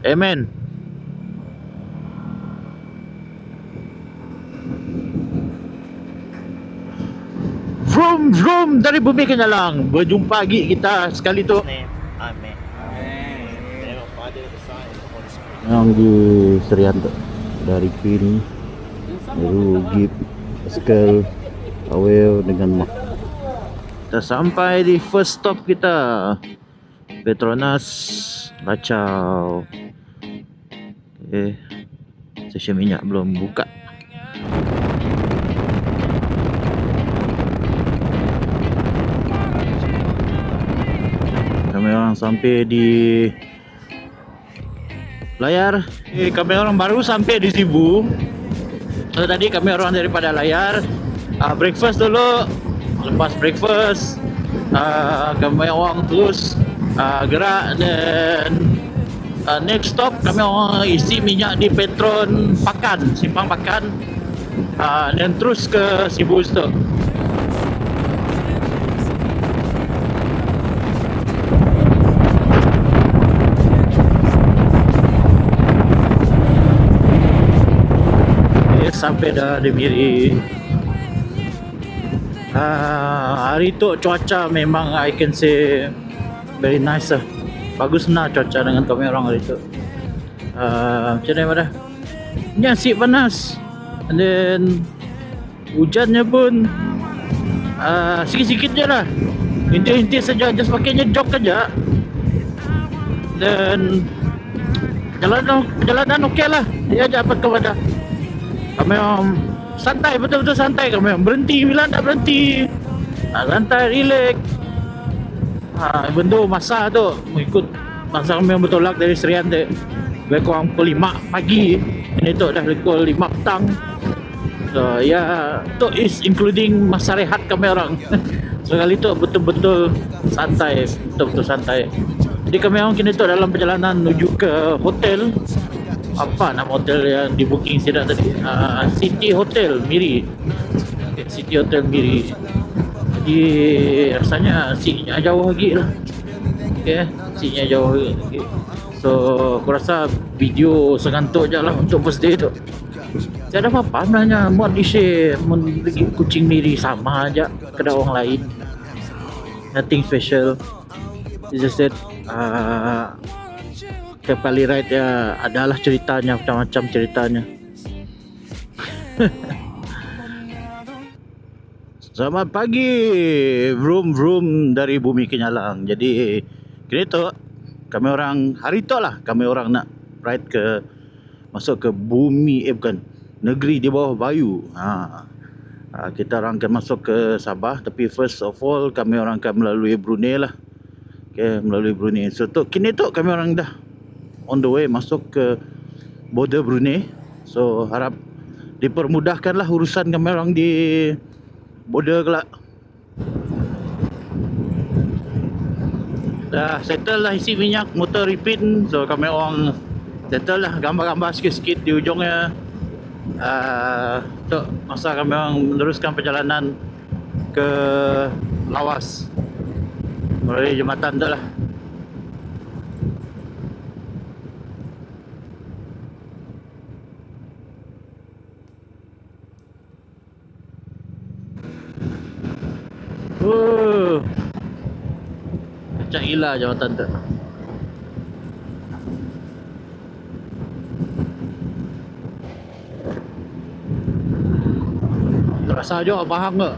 Amen. Vroom vroom dari bumi Kenyalang. Berjumpa lagi kita sekali tu. Amen. Amen. Name of Father, the Son, and the Holy Spirit. Yang di Serian tu. Dari Queen, Meru, Gip, Pascal, Awel dengan Mak. Kita sampai di first stop kita, Petronas Lacau. Okay. Stesen minyak belum buka. Kami orang sampai di Layar. Kami orang baru sampai di Sibu. Tadi kami orang daripada Layar, breakfast dulu. Lepas breakfast, kami orang terus gerak, dan next stop kami orang isi minyak di Petron Pakan, Simpang Pakan, dan terus ke Sibu tu. Sampai dah di Miri. Hari tu cuaca memang I can say very nice lah. Bagus nah cuaca dengan kami orang hari tu. Macam mana? Ni asyik panas. And then hujannya pun sikit-sikit je lah. Inti-inti saja, just pakainya jog aja. Dan perjalanan okey lah. Dia dapat kepada kami orang santai, betul-betul santai. Kami orang berhenti bila nak berhenti, santai, relax. Bentuk masa tu mengikut masa kami orang bertolak dari Serian tu, lebih kurang pukul 5 pagi. Ini tu dah pukul 5 petang. So ya, tu is including masa rehat kami orang. Sekali tu betul-betul santai, betul-betul santai. Jadi kami orang kini tu dalam perjalanan menuju ke hotel. Apa nama hotel yang di booking saya tadi? City Hotel Miri. City Hotel Miri. Jadi rasanya seatnya jauh lagi lah. Okay, seatnya jauh lagi. So aku rasa video segantuk je lah untuk first day tu. Tiada apa-apa sebenarnya. Muat di share, pergi Kuching Miri sama aja kedai orang lain. Nothing special. It's just that setiap kali ride ya adalah ceritanya, macam-macam ceritanya. Selamat pagi, vroom vroom dari bumi Kenyalang. Jadi kini tu kami orang hari tu lah kami orang nak ride ke, masuk ke bumi, bukan, negeri di bawah Bayu. Kita orang akan masuk ke Sabah, tapi first of all kami orang akan melalui Brunei lah. Okay, melalui Brunei. So tu kini tu kami orang dah on the way masuk ke border Brunei. So harap dipermudahkanlah urusan kami orang di border kelak. Dah settle lah isi minyak, motor repeat. So kami orang settle lah, gambar-gambar sikit-sikit di ujungnya. Tu masa kami orang meneruskan perjalanan ke Lawas melalui jembatan tu lah. Kacak gila jawatan tu. Terasa je Bahang ke?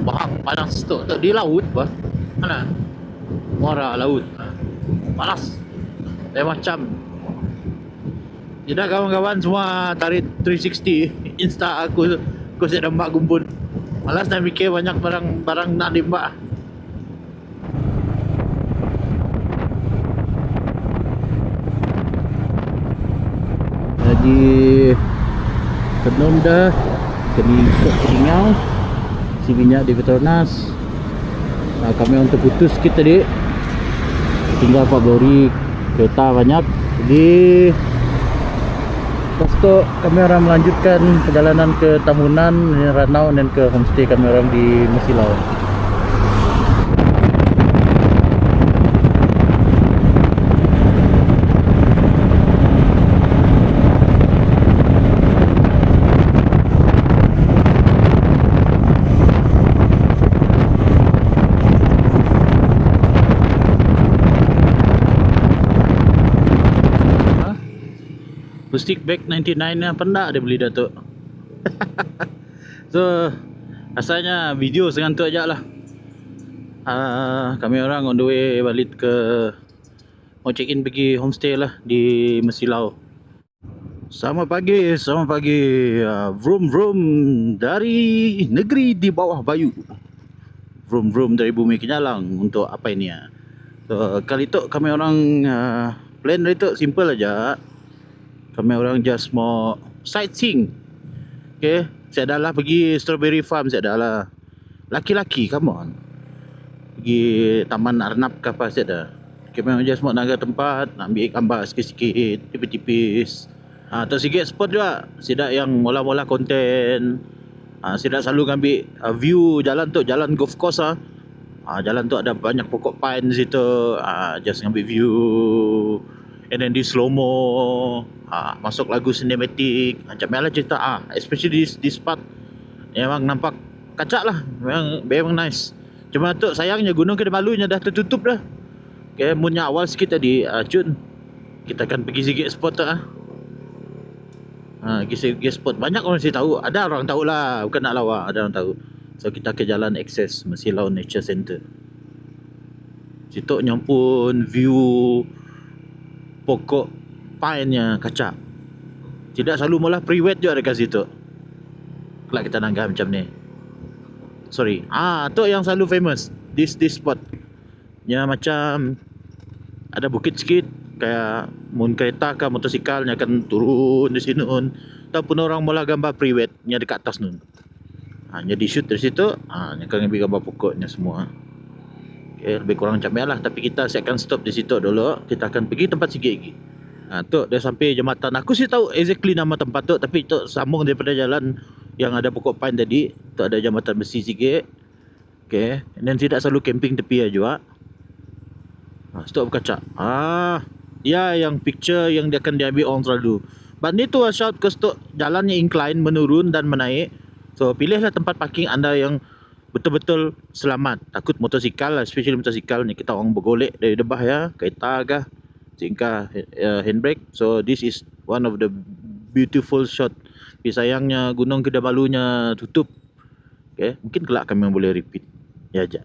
Bahang panas tu di laut bah. Mana? Muara laut. Panas. Macam. Jadi kawan-kawan semua tarik 360 Insta aku saya dambak gumpun. Malas nak fikir banyak barang nak dimbak. Jadi Penom dah kini tinggal si minyak di Petronas. Kami untuk putus sikit tadi. Tinggal Pak Blori, kereta banyak. Jadi lepas tu kami orang melanjutkan perjalanan ke Tamunan, Ranau, dan ke homestay kami orang di Mesilau. Acoustic Bag 99 yang pernah dia beli Datuk. So asalnya video sengantuk aja lah. Kami orang on the way balik ke, mau check in pergi homestay lah di Mesilau. Selamat pagi, vroom vroom dari negeri di bawah Bayu, vroom vroom dari bumi Kenyalang untuk apa ini ya. So kali tu kami orang plan dari tu simple aja. Kami orang just mau sightseeing. Okay, saya dah lah pergi Strawberry Farm, saya dah lah. Laki-laki, come on. Pergi Taman Arnab ke apa saya dah. Okay, memang just mau naga tempat, nak ambil gambar sikit-sikit, tipis-tipis. Atau sikit spot juga. Sidak yang mula-mula konten. Sidak selalu ambil view jalan tu, jalan golf course jalan tu ada banyak pokok pine di situ. Just ambil view. And then di slow mo, masuk lagu cinematic, macam mana cerita. Especially this part memang nampak kacak lah, memang nice. Cuma tu sayangnya Gunung Kinabalunya dah tertutup dah. Okay, munnya awal sikit tadi, Jun, kita akan pergi sikit spot tu pergi spot. Banyak orang sih tahu, ada orang tahu lah, bukan nak lawa, ada orang tahu. So kita ke jalan akses Mesilau Nature Center. Situ nyampun view pokok pine-nya kacak. Tidak selalu mula pre-wet juga dekat situ. Kelak kita nanggah macam ni. Sorry. Tu yang selalu famous. This spot. Ya macam ada bukit sikit, kayak mun kereta ke motosikal nya akan turun di sini nun. Ataupun orang mula gambar pre-wet nya dekat atas nun. Jadi shoot dari situ, nya akan ambil gambar pokoknya semua. Okay, lebih kurang macam lah, tapi kita akan stop di situ dulu. Kita akan pergi tempat sikit lagi. Tu dah sampai jambatan. Aku sih tahu exactly nama tempat tu, tapi tu sambung daripada jalan yang ada pokok pine tadi. Tu ada jambatan besi sikit. Okay, dan tidak selalu camping tepi aja. Stop berkaca. Ya, yang picture yang dia akan diambil orang selalu. But ni tu shout ke stop, jalannya incline, menurun dan menaik. So pilihlah tempat parking anda yang betul-betul selamat. Takut motosikal, especially motosikal ni, kita orang bergolek dari debah ya, kereta kah, singkah handbrake. So this is one of the beautiful shot. Tapi sayangnya Gunung Kinabalunya tutup. Okay, mungkin kelak kami boleh repeat. Ya aja.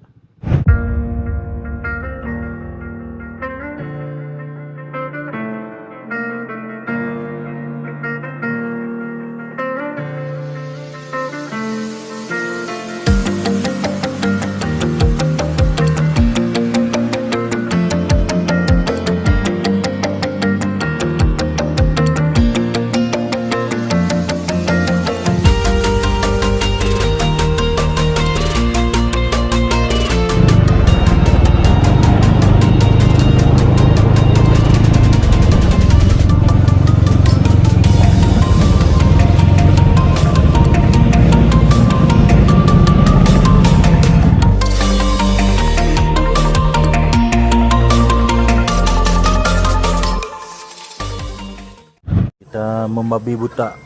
Kita membabi buta.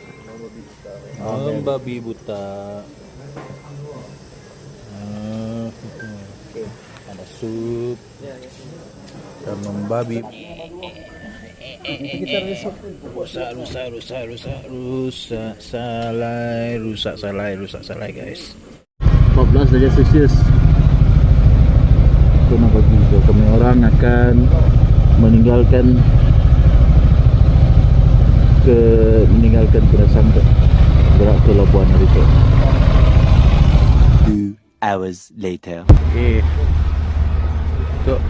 Membabi buta. Ada sup. Kita membabi. Rusak salai guys. 14 derajat Celsius. Kena bagi itu. Kami orang akan meninggalkan Penasam gerak ke Labuan hari itu. 2 hours later. Okay. Untuk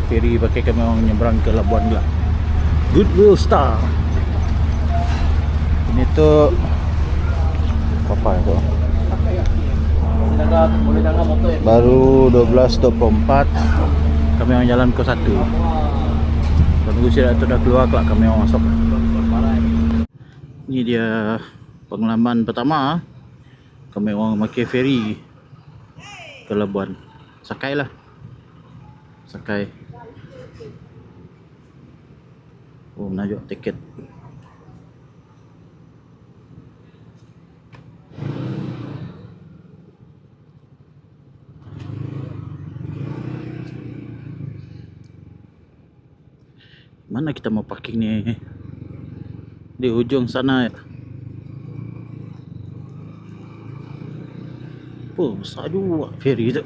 ferry pakai kami orang nyebrang ke Labuan pula. Goodwill Star. Ini tu apa itu? Baru 12.24. Kami orang jalan ke 1. Tunggu siapa tu dah keluar, kelak kami orang masuk. Ini dia pengalaman pertama kami orang pakai ferry ke Labuan. Sakai lah. Sakai. Menajuk tiket. Mana kita mau parking ni? di ujung sana ya. Oh, besar juga ferry tu.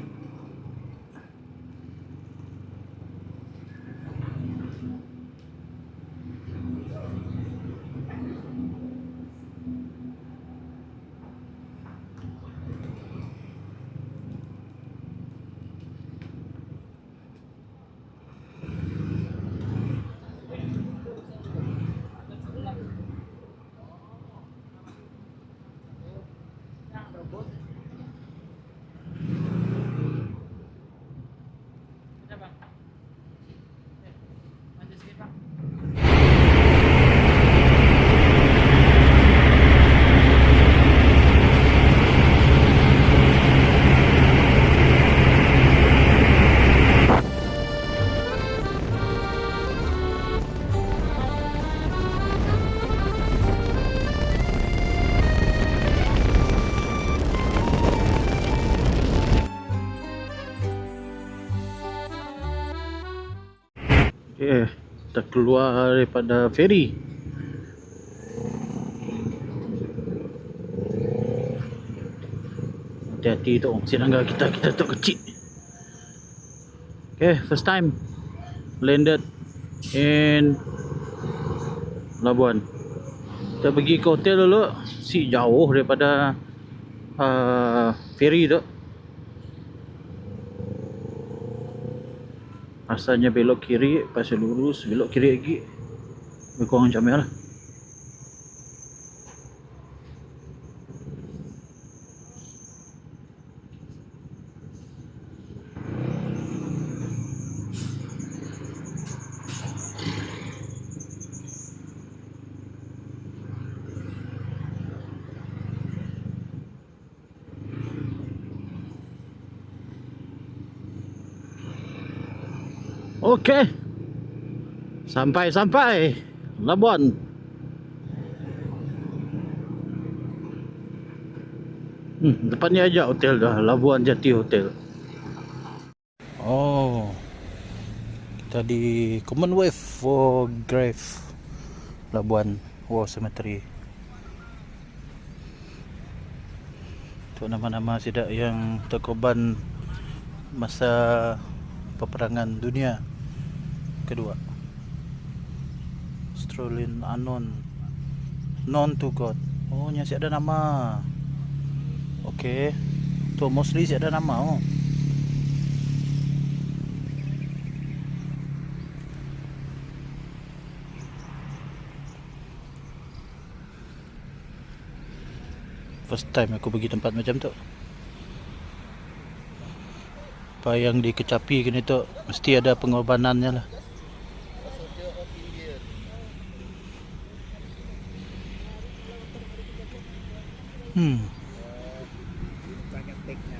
Okay, kita keluar daripada ferry. Hati-hati tu sinangga kita tu kecil. Okay, first time landed in Labuan. Kita pergi ke hotel dulu. Si jauh daripada ferry tu. Asalnya belok kiri, pasal lurus, belok kiri lagi. Lebih kurang macam ni lah. Okey. Sampai Labuan. Depannya aja hotel dah, Labuan Jati Hotel. Oh. Kita di Commonwealth for Grave Labuan War Cemetery. Itu nama-nama sidak yang terkorban masa peperangan dunia kedua. Strolin Anon, known to God. Oh, nya si ada nama. Okey. Tu mostly si ada nama. Oh. First time aku pergi tempat macam tu. Apa yang dikecapi gini tu mesti ada pengorbanannya lah. Banyak take-nya.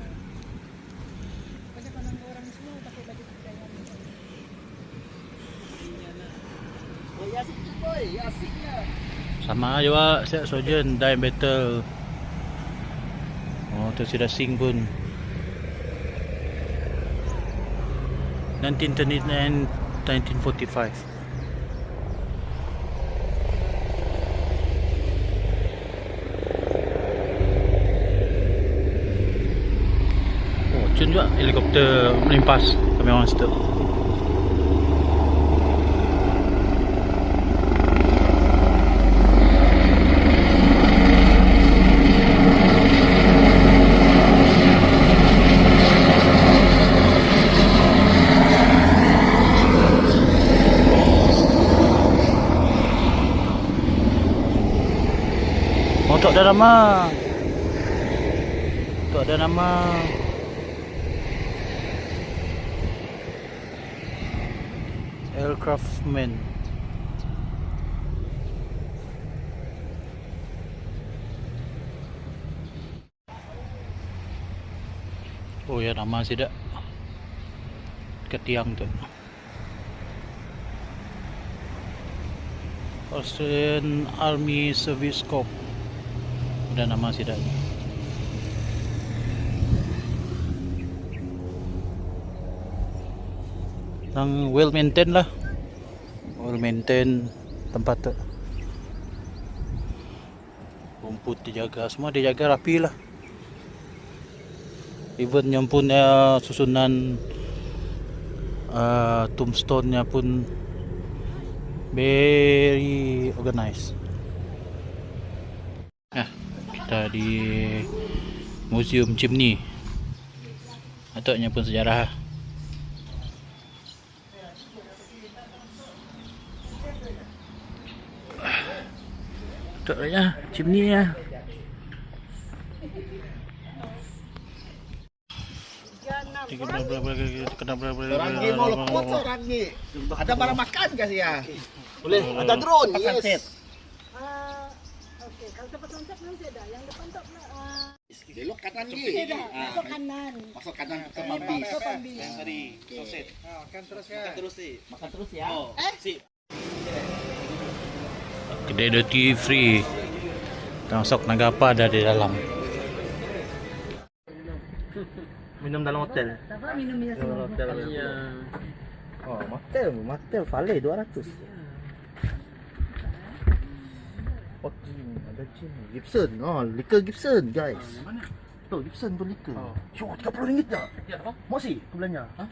Sama juga saya Sojen die battle. Oh, tu sudah sing pun. 1939 1945. Oh, cun juga helikopter melimpas kami orang situ. Tu ada nama. Tu ada nama. Aircraftman. Oh ya, nama sih dak. Dekat tiang tu. Australian Army Service Corps. Ada nama sidak. Yang well maintained lah. Well maintained tempat tu. pun dijaga, semua dijaga rapi lah. Even yang pun susunan tombstone nya pun very organized. Kita di Museum Chimney. Atoknya pun sejarah. Atoknya chimney ya. Ranggi mau lepot so Ranggi. Ada barang makan kah ya? Boleh, ada drone. Yes. Okey, kalau tempat sunset nanti ada. Yang depan tu Belok kanan Gi. masuk kanan. Masuk kanan ke Bambi. Masuk Bambi. Tadi sunset. Makan terus ya. Makan terus sih. Makan terus ya. Sip. Kedai duty free. Termasuk Nagapa ada di dalam. Minum dalam hotel. Siapa minum semua? Oh, motel Vale 200. Oh, ada gin. Gibson. Oh, liquor Gibson, guys. Mana? Tu Gibson tu liquor. Syok, RM30 dah. Ya, apa? Mau sih aku belanja. Ha?